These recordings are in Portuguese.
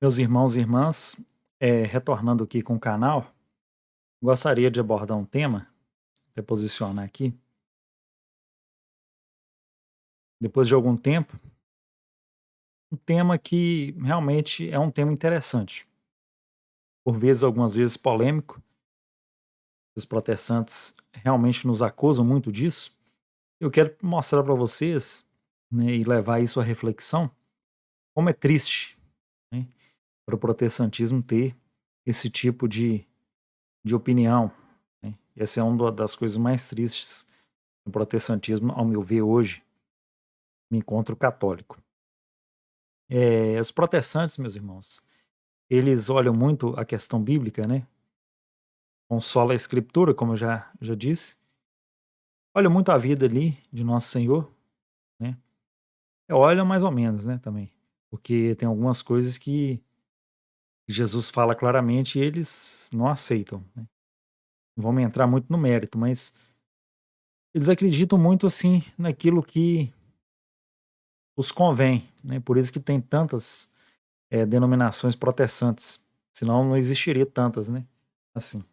Meus irmãos e irmãs, retornando aqui com o canal, gostaria de abordar um tema, até posicionar aqui, depois de algum tempo, um tema que realmente é um tema interessante, por vezes, algumas vezes polêmico, os protestantes realmente nos acusam muito disso. Eu quero mostrar para vocês, né, e levar isso à reflexão, como é triste, né, para o protestantismo ter esse tipo de opinião, né. Essa é uma das coisas mais tristes no protestantismo, ao meu ver, hoje, me encontro católico. Os protestantes, meus irmãos, eles olham muito a questão bíblica, né, consola a escritura, como eu já disse, olham muito a vida ali de nosso Senhor, né, olham mais ou menos, né, também, porque tem algumas coisas que Jesus fala claramente e eles não aceitam, né. Não vamos entrar muito no mérito, mas eles acreditam muito, assim, naquilo que os convém, né, por isso que tem tantas, denominações protestantes, senão não existiria tantas, né, assim.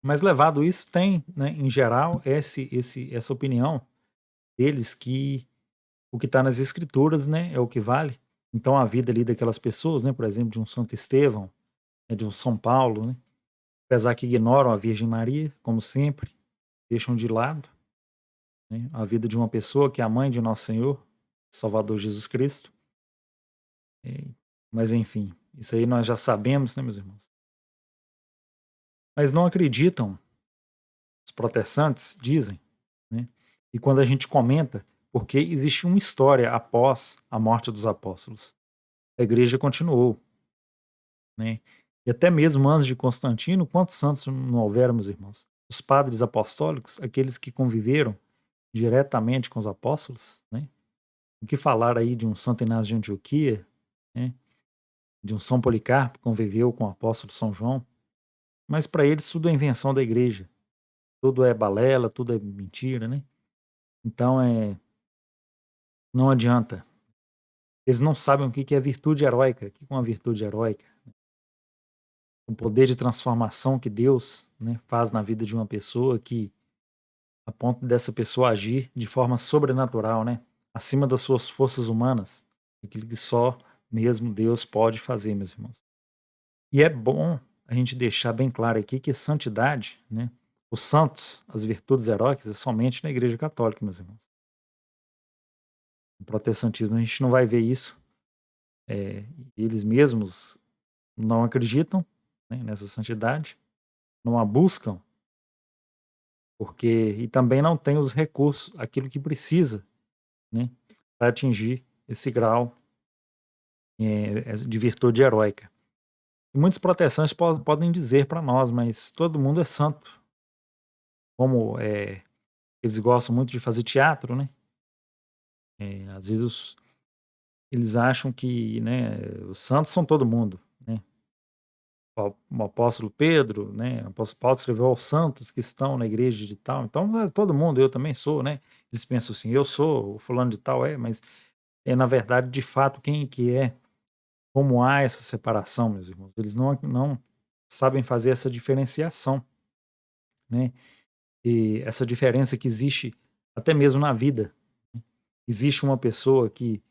Mas levado isso tem, né, em geral, essa opinião deles que o que está nas escrituras, né, é o que vale. Então a vida ali daquelas pessoas, né, por exemplo, de um Santo Estevão, de um São Paulo, né, apesar que ignoram a Virgem Maria, como sempre, deixam de lado, né, a vida de uma pessoa que é a mãe de nosso Senhor, Salvador Jesus Cristo. eh, mas enfim, isso aí nós já sabemos, né, meus irmãos. Mas não acreditam, os protestantes dizem, né, e quando a gente comenta, porque existe uma história após a morte dos apóstolos. A igreja continuou, né, e até mesmo antes de Constantino, quantos santos não houveram, meus irmãos? Os padres apostólicos, aqueles que conviveram diretamente com os apóstolos, né, o que falar aí de um Santo Inácio de Antioquia, né, de um São Policarpo que conviveu com o apóstolo São João, mas para eles tudo é invenção da igreja, tudo é balela, tudo é mentira, né. Então, não adianta. Eles não sabem o que que é virtude heróica. O que que é uma virtude heróica? O poder de transformação que Deus, né, faz na vida de uma pessoa que a ponto dessa pessoa agir de forma sobrenatural, né, acima das suas forças humanas, aquilo que só mesmo Deus pode fazer, meus irmãos. E é bom a gente deixar bem claro aqui que santidade, né, os santos, as virtudes heróicas é somente na igreja católica, meus irmãos. No protestantismo a gente não vai ver isso, eh, eles mesmos não acreditam, né, nessa santidade, não a buscam, porque e também não tem os recursos, aquilo que precisa, né, para atingir esse grau, de virtude heróica. E muitos protestantes podem dizer para nós: "Mas todo mundo é santo", como, eles gostam muito de fazer teatro, né, às vezes eles acham que, né, os santos são todo mundo, né. O apóstolo Pedro, né, o apóstolo Paulo escreveu aos santos que estão na igreja de tal, então é todo mundo, eu também sou, né. Eles pensam assim: "Eu sou, o fulano de tal é", mas, na verdade, de fato, quem que é, como há essa separação, meus irmãos, eles não sabem fazer essa diferenciação, né, e essa diferença que existe até mesmo na vida, né. Existe uma pessoa que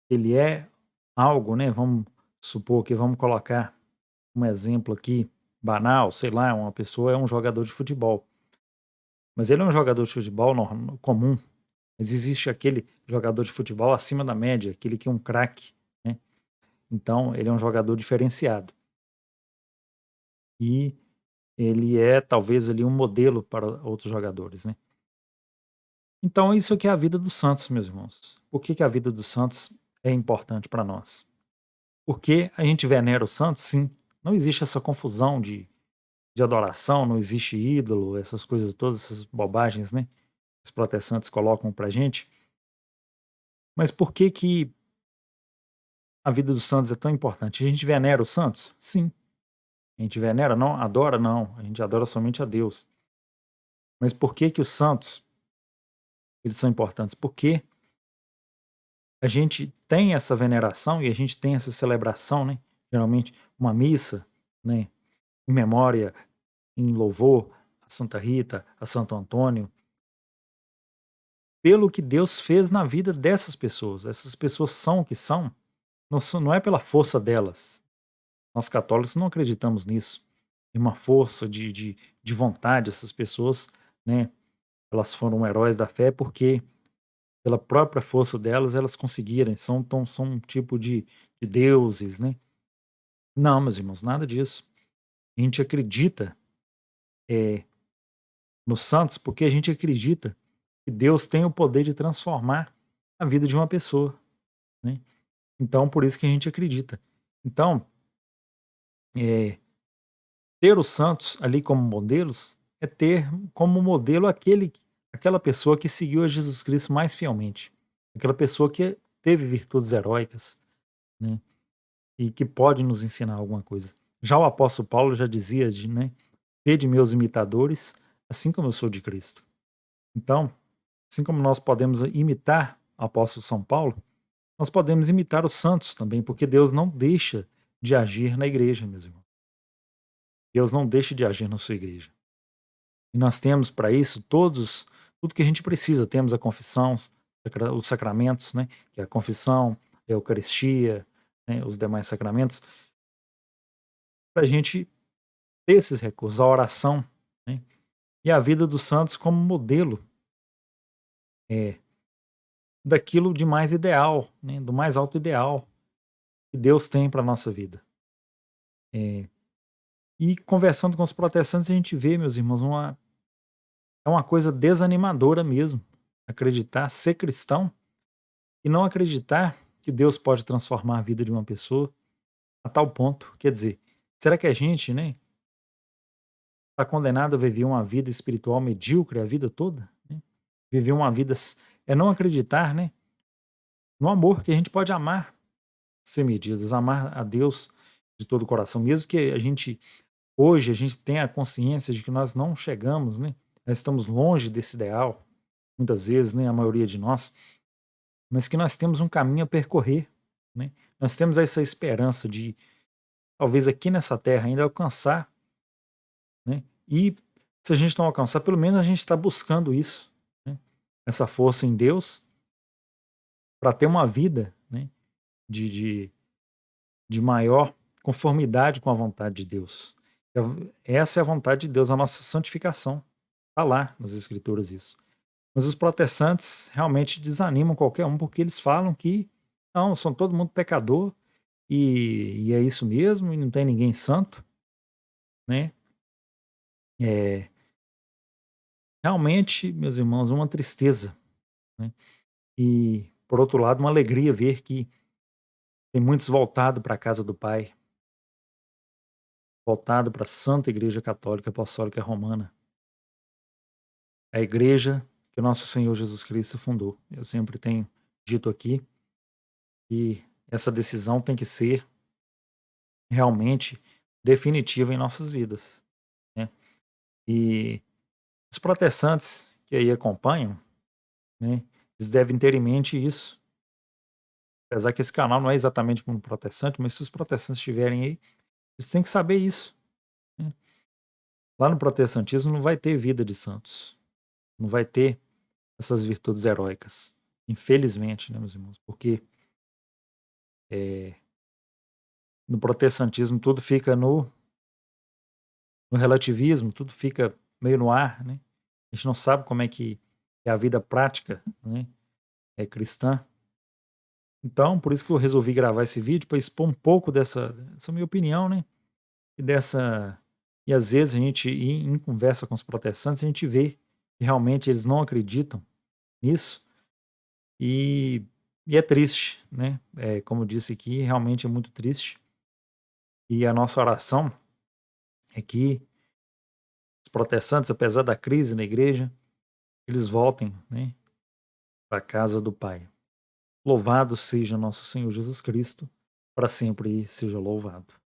ele é algo, né, vamos supor que vamos colocar um exemplo aqui banal, sei lá, uma pessoa é um jogador de futebol, mas ele é um jogador de futebol comum, mas existe aquele jogador de futebol acima da média, aquele que é um craque, né, então ele é um jogador diferenciado. E ele é talvez ali um modelo para outros jogadores, né. Então isso aqui é a vida dos santos, meus irmãos. Por que que a vida dos santos é importante para nós? Porque a gente venera os santos, sim, não existe essa confusão de adoração, não existe ídolo, essas coisas todas, essas bobagens, né, que os protestantes colocam pra gente. Mas por que que a vida dos santos é tão importante? A gente venera os santos? Sim. A gente venera? Não. Adora? Não. A gente adora somente a Deus. Mas por que que os santos, eles são importantes? Porque a gente tem essa veneração e a gente tem essa celebração, né? Geralmente uma missa, né? Em memória, em louvor a Santa Rita, a Santo Antônio, pelo que Deus fez na vida dessas pessoas. Essas pessoas são o que são, não é pela força delas. Nós católicos não acreditamos nisso. Tem uma força de vontade, essas pessoas, né? Elas foram heróis da fé porque, pela própria força delas, elas conseguiram. São um tipo de deuses, né? Não, meus irmãos, nada disso. A gente acredita eh, nos santos porque a gente acredita que Deus tem o poder de transformar a vida de uma pessoa, né? Então, por isso que a gente acredita. Então, eh, ter os santos ali como modelos é ter como modelo aquela pessoa que seguiu a Jesus Cristo mais fielmente, aquela pessoa que teve virtudes heróicas, né? E que pode nos ensinar alguma coisa. Já o apóstolo Paulo já dizia, né? Sede meus imitadores, assim como eu sou de Cristo. Então, assim como nós podemos imitar o apóstolo São Paulo, nós podemos imitar os santos também, porque Deus não deixa de agir na igreja, meus irmãos. Deus não deixa de agir na sua igreja. E nós temos para isso tudo que a gente precisa. Temos a confissão, os sacramentos, né? Que é a confissão, a Eucaristia, né? Os demais sacramentos, para a gente ter esses recursos, a oração, né? E a vida dos santos como modelo é, daquilo de mais ideal, né? Do mais alto ideal que Deus tem para a nossa vida. E conversando com os protestantes, a gente vê, meus irmãos, é uma coisa desanimadora mesmo. Acreditar, ser cristão e não acreditar que Deus pode transformar a vida de uma pessoa a tal ponto. Quer dizer, será que a gente, né, está condenado a viver uma vida espiritual medíocre a vida toda? Né? Viver uma vida é não acreditar, né, no amor que a gente pode amar sem medidas, amar a Deus de todo o coração, mesmo que hoje a gente tenha a consciência de que nós não chegamos, né, nós estamos longe desse ideal, muitas vezes, né, a maioria de nós, mas que nós temos um caminho a percorrer, né? Nós temos essa esperança de, talvez aqui nessa terra, ainda alcançar, né? E se a gente não alcançar, pelo menos a gente está buscando isso, né? Essa força em Deus para ter uma vida, né? De, de, de maior conformidade com a vontade de Deus. Essa é a vontade de Deus, a nossa santificação. Está lá nas Escrituras isso. Mas os protestantes realmente desanimam qualquer um porque eles falam que não, são todo mundo pecador e é isso mesmo, e não tem ninguém santo, né? É realmente, meus irmãos, uma tristeza, né? E, por outro lado, uma alegria ver que tem muitos voltado para a casa do Pai, voltado para a Santa Igreja Católica Apostólica Romana, a igreja que o nosso Senhor Jesus Cristo fundou. Eu sempre tenho dito aqui que essa decisão tem que ser realmente definitiva em nossas vidas, né? E os protestantes que aí acompanham, né, eles devem ter em mente isso. Apesar que esse canal não é exatamente como protestante, mas se os protestantes estiverem aí, eles têm que saber isso, né? Lá no protestantismo não vai ter vida de santos, não vai ter essas virtudes heróicas. Infelizmente, né, meus irmãos? Porque eh, no protestantismo tudo fica no relativismo, tudo fica meio no ar, né? A gente não sabe como é que é a vida prática, né, é cristã. Então, por isso que eu resolvi gravar esse vídeo para expor um pouco dessa minha opinião, né? E dessa e às vezes a gente em conversa com os protestantes, a gente vê que realmente eles não acreditam nisso e e é triste, né? Como eu disse aqui, realmente é muito triste. E a nossa oração é que os protestantes, apesar da crise na igreja, eles voltem, né, para a casa do Pai. Louvado seja nosso Senhor Jesus Cristo, para sempre seja louvado.